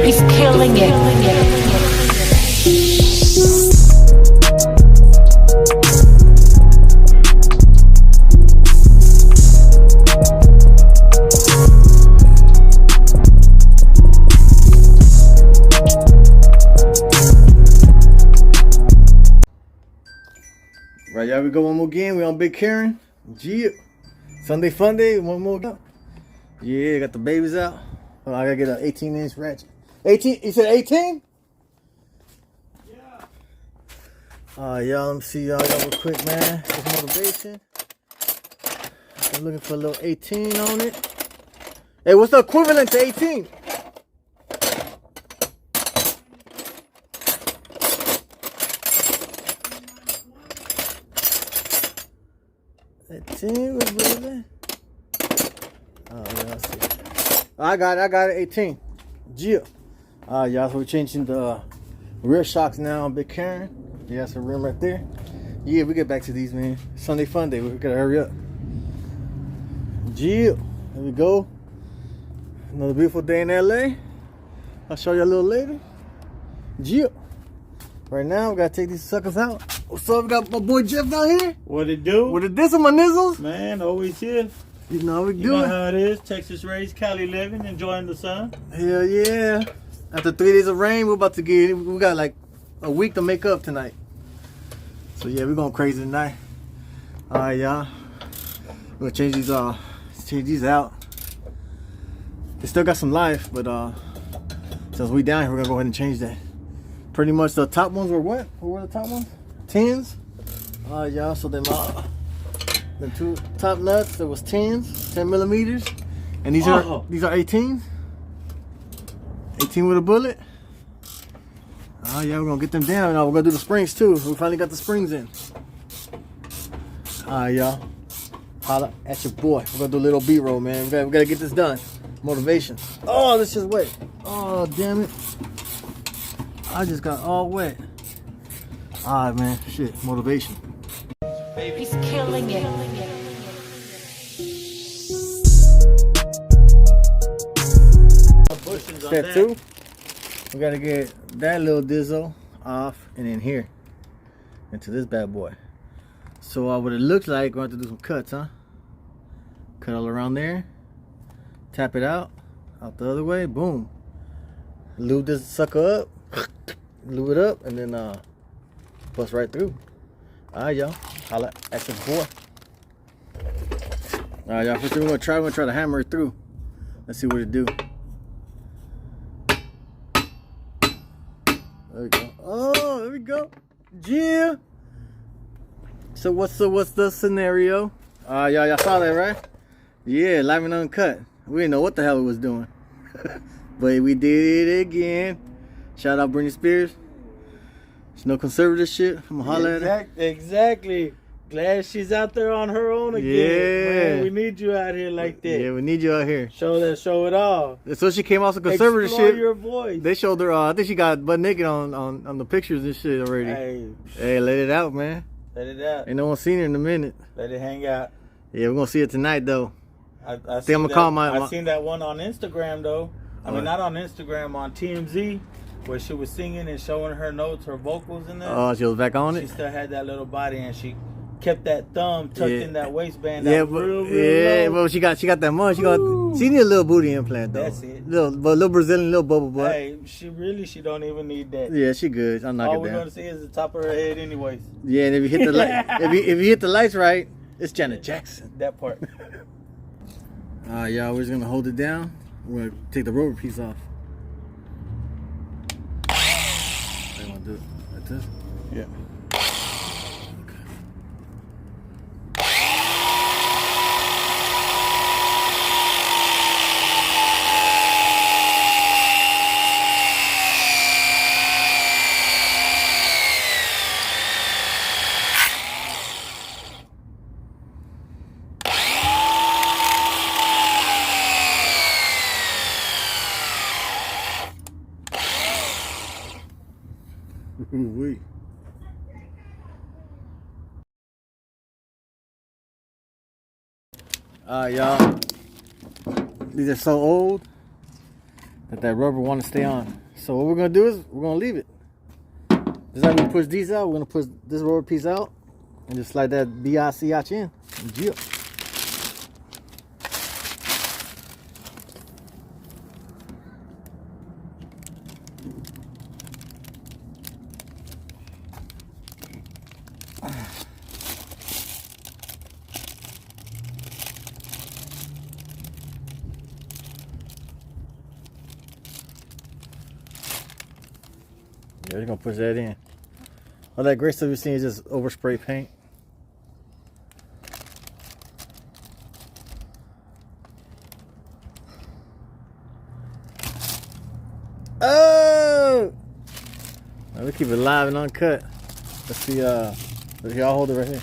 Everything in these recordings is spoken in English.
He's killing it. Right, y'all, we go one more game. We on Big Karen. Yeah. Sunday fun day. One more. Yeah, got the babies out. Oh, I gotta get an 18-inch ratchet. 18? You said 18? Yeah. Y'all, let me see y'all real quick, man. This motivation. I'm looking for a little 18 on it. Hey, what's the equivalent to 18? What's brother? Oh, yeah, I see. I got it, 18. Yeah. Y'all, so we're changing the rear shocks now on Big Karen. Yeah, that's a rim right there. Yeah, we get back to these, man. Sunday fun day. We gotta hurry up. Yeah. There we go. Another beautiful day in LA. I'll show you a little later. Yeah. Right now, we gotta take these suckers out. What's up? We got my boy Jeff down here. What it do? What it this on my nizzles? Man, always here. You know how we do it. You know how it is. Texas raised, Cali living, enjoying the sun. Hell yeah. After 3 days of rain, we're about to we got like a week to make up tonight. So yeah, we're going crazy tonight. Alright, y'all. We're gonna change these out. They still got some life, but since we down here, we're gonna go ahead and change that. Pretty much the top ones were what? What were the top ones? 10s. Alright, y'all. So then the two top nuts, there was 10s, 10 millimeters, and these are 18s. 18 with a bullet. Oh yeah, we're gonna get them down. Now we're gonna do the springs too. We finally got the springs in. Alright, y'all. Holla at your boy. We're gonna do a little B-roll, man. We gotta get this done. Motivation. Oh, let's just wait. Oh, damn it. I just got all wet. Alright, man. Shit. Motivation. He's killing it. Step 2. We gotta get that little dizzle off and in here into this bad boy. So what it looks like, we're going to have to do some cuts, huh? Cut all around there. Tap it out the other way. Boom. Lube this sucker up. Lube it up and then bust right through. Alright, y'all. Holla at your boy. Alright, y'all. First thing we're gonna try to hammer it through. Let's see what it do. There we go. Oh, there we go. Yeah. So what's the scenario? Y'all saw that, right? Yeah, live and uncut. We didn't know what the hell we was doing. But we did it again. Shout out Britney Spears. There's no conservative shit. I'm gonna holler at her. Exactly. Glad she's out there on her own again. Yeah. Man, we need you out here like that. Yeah, we need you out here. Show it all. So she came off some conservative Explore shit. your voice. They showed her. I think she got butt naked on the pictures and shit already. Hey, let it out, man. Let it out. Ain't no one seen her in a minute. Let it hang out. Yeah, we're gonna see it tonight though. I think I'm gonna call my. I seen that one on Instagram though. I mean, not on Instagram, on TMZ, where she was singing and showing her notes, her vocals in there. Oh, she was back on it. She still had that little body, and she kept that thumb tucked in that waistband. Yeah, well, she got that money. She need a little booty implant though. That's it. Little Brazilian, little bubble butt. Hey, she don't even need that. Yeah, she good. I'm not All we're gonna see is the top of her head, anyways. Yeah, and if you hit the light, if you hit the lights right, it's Janet Jackson. That part. Y'all, we're just gonna hold it down. We're gonna take the rubber piece off. I'm gonna do it like this. Yeah. Ooh-wee. Y'all, these are so old that rubber want to stay on. So what we're gonna do is we're gonna leave it. Just like we push these out, we're gonna push this rubber piece out and just slide that biatch in. And jip. Yeah, we're gonna push that in. All that gray stuff you're seeing is just overspray paint. Oh! Now we keep it live and uncut. Let's see, y'all hold it right here.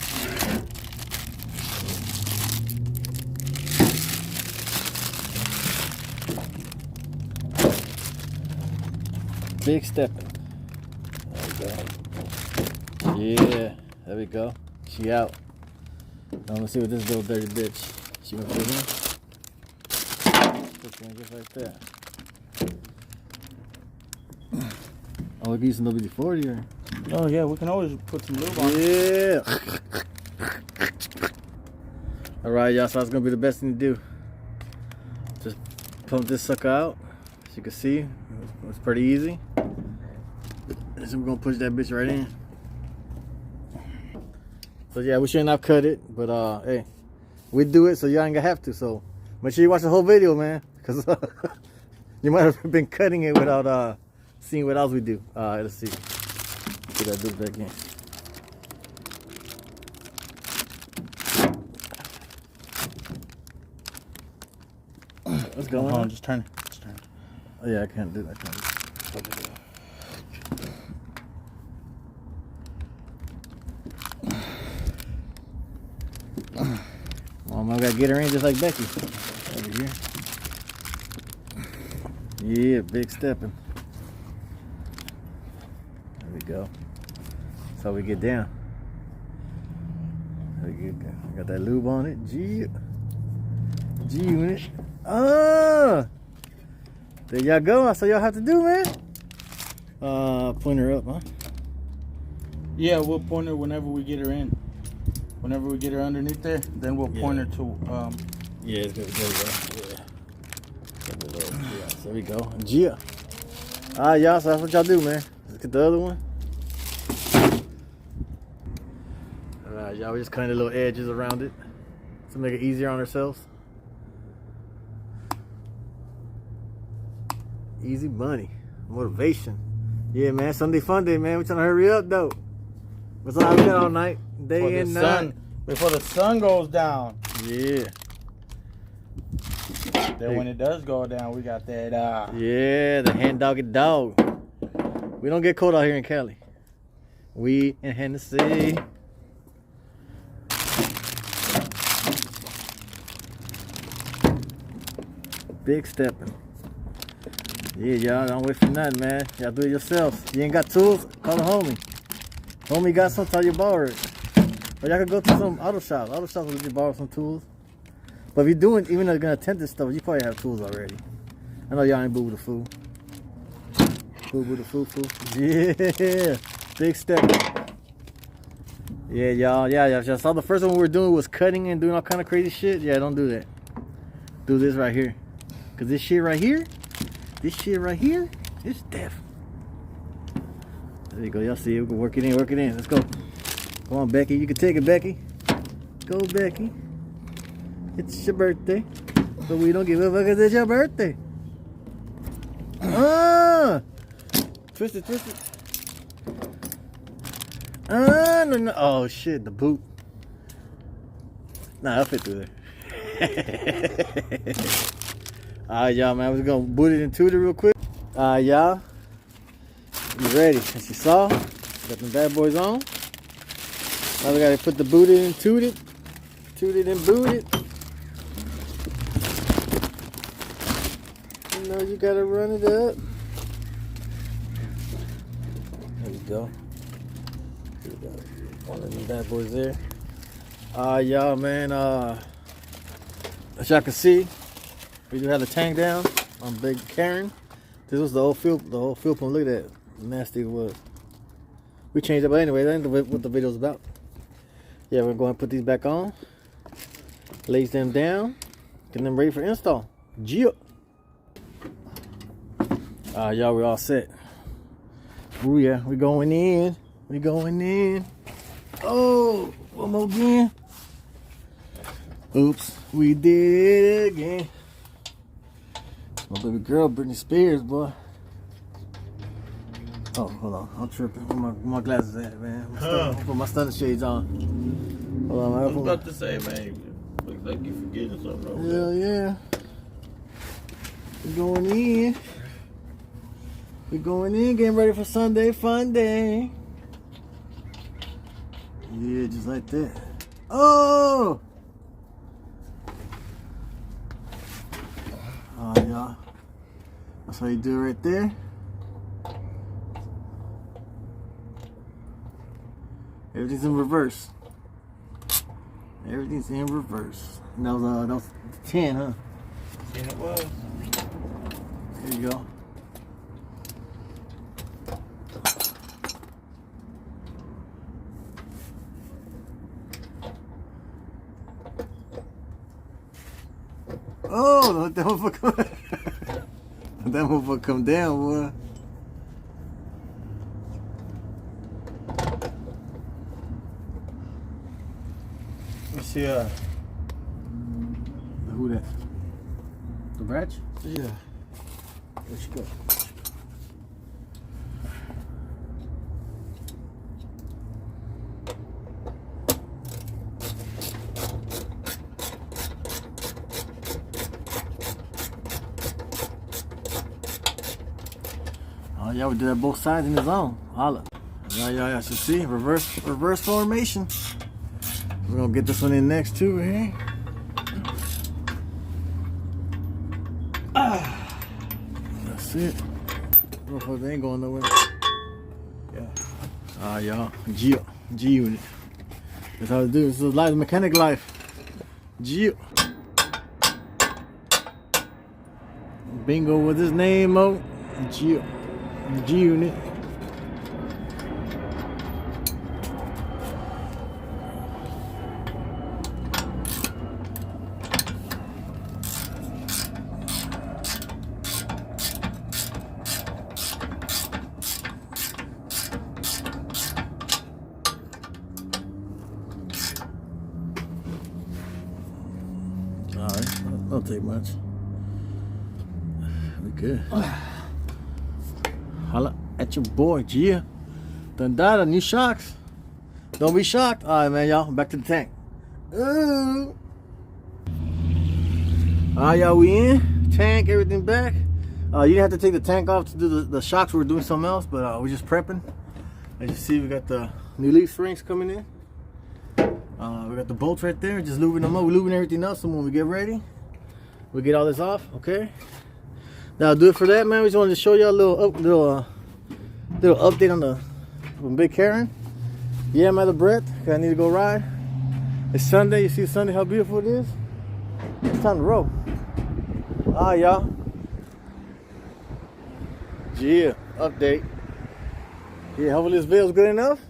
Big stepping. Yeah, there we go. She out. Now let's see what this little dirty bitch. She gonna put in. Put in just like that. Oh, we're using WD-40 here. Oh yeah, we can always put some lube on. Yeah. All right, y'all. So that's gonna be the best thing to do. Just pump this sucker out. As you can see, it's pretty easy. So we're gonna push that bitch right in. So yeah, we shouldn't have cut it, but hey, we do it so y'all ain't gonna have to. So make sure you watch the whole video, man, because you might have been cutting it without seeing what else we do. Let's see. Put that bitch back in. What's going on? Just turn it. Just turn it. Oh yeah, I can't do that. Mom, I gotta get her in just like Becky. Over here. Yeah, big stepping. There we go. That's how we get down. I got that lube on it. G unit. Ah! There y'all go. That's all y'all have to do, man. Point her up, huh? Yeah, we'll point her whenever we get her in. Whenever we get her underneath there, then we'll point her to. Yeah, it's good. Yeah. There we go. Gia. Y'all. So that's what y'all do, man. Let's get the other one. All right, y'all. We just cutting the little edges around it to make it easier on ourselves. Easy money, motivation. Yeah, man. Sunday fun day, man. We trying to hurry up though. What's all we got all night, day and night. Before the sun goes down. Yeah. Then when it does go down, we got that. Yeah, the hand doggy dog. We don't get cold out here in Cali. We in Hennessy. Big stepping. Yeah, y'all don't wait for nothing, man. Y'all do it yourselves. You ain't got tools? Call a homie. Homie got some, tell you borrow it. Or y'all could go to some auto shops. Auto shops will let you borrow some tools. But if you're doing, even though you're gonna attempt this stuff, you probably have tools already. I know y'all ain't boo with the fool. Boo with the fool. Yeah, big step. Yeah, y'all. Yeah, y'all saw the first one we were doing was cutting and doing all kind of crazy shit. Yeah, don't do that. Do this right here. Cause this shit right here is death. There you go. Y'all see it. We can work it in. Let's go. Come on, Becky. You can take it, Becky. Go, Becky. It's your birthday. But we don't give a fuck because it's your birthday. Twist it. No. Oh, shit. The boot. Nah, I'll fit through there. Alright, y'all, man. We're going to boot it into it real quick. Alright, y'all. You ready? As you saw, got them bad boys on. Now we got to put the boot in and toot it. Toot it and boot it. You know you got to run it up. There we go. One of them bad boys there. Y'all, man. As y'all can see, we do have the tank down on Big Karen. This was the old fuel pump. Look at that. Nasty it was. We changed it, but anyway, that ain't what the video's about. Yeah, we're going to put these back on. Lace them down. Get them ready for install. Y'all, we all set. Oh yeah, we going in. We going in. Oh, one more again. Oops, we did it again. My baby girl, Britney Spears, boy. Oh, hold on, I'm tripping. Where my glasses at, man? I'll put my stunner shades on. Hold on, I was about to say, man, looks like you forgetting something. Hell yeah. We going in. We going in, getting ready for Sunday fun day. Yeah, just like that. Oh! Oh, y'all. That's how you do it right there. Everything's in reverse. Everything's in reverse. And that was 10, huh? Yeah, it was. There you go. Oh, that motherfucker come down, boy. Let me see, Who that? The branch? yeah. Where she go? Oh, y'all, we did that both sides in the zone. Holla. Y'all should see. Reverse formation. We're gonna get this one in next too, hey? That's it. Motherfucker ain't going nowhere. Yeah. Y'all. G unit. That's how to do it. This is life, mechanic life. G. Bingo with his name out. G unit. Alright, don't take much. We good. Holla at your boy, Gia. Done died on new shocks. Don't be shocked. Alright, man, y'all. Back to the tank. Ooh. Alright, y'all, we in. Tank, everything back. You didn't have to take the tank off to do the shocks. We were doing something else, but we're just prepping. As you see, we got the new leaf springs coming in. We got the bolts right there. Just lubing them up. We're lubing everything up, so when we get ready, we get all this off, okay? That'll do it for that, man. We just wanted to show you a little update on from Big Karen. Yeah, I'm out of breath because I need to go ride. It's Sunday. You see Sunday how beautiful it is? It's time to roll. Alright, y'all. Yeah, update. Yeah, hopefully this video's good enough.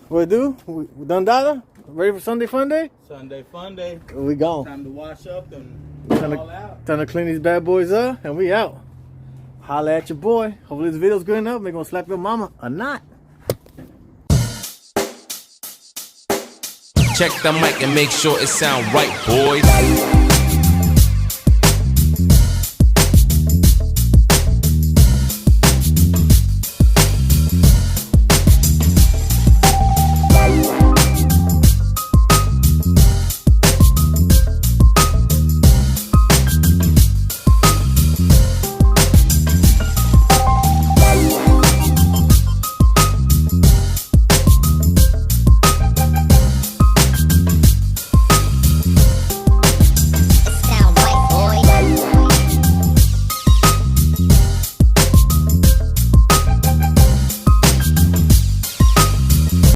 What do? We done data? Ready for Sunday fun day? Sunday fun day. We gone. Time to wash up and all out. Time to clean these bad boys up, and we out. Holla at your boy. Hopefully this video's good enough. We're gonna slap your mama or not. Check the mic and make sure it sound right, boys.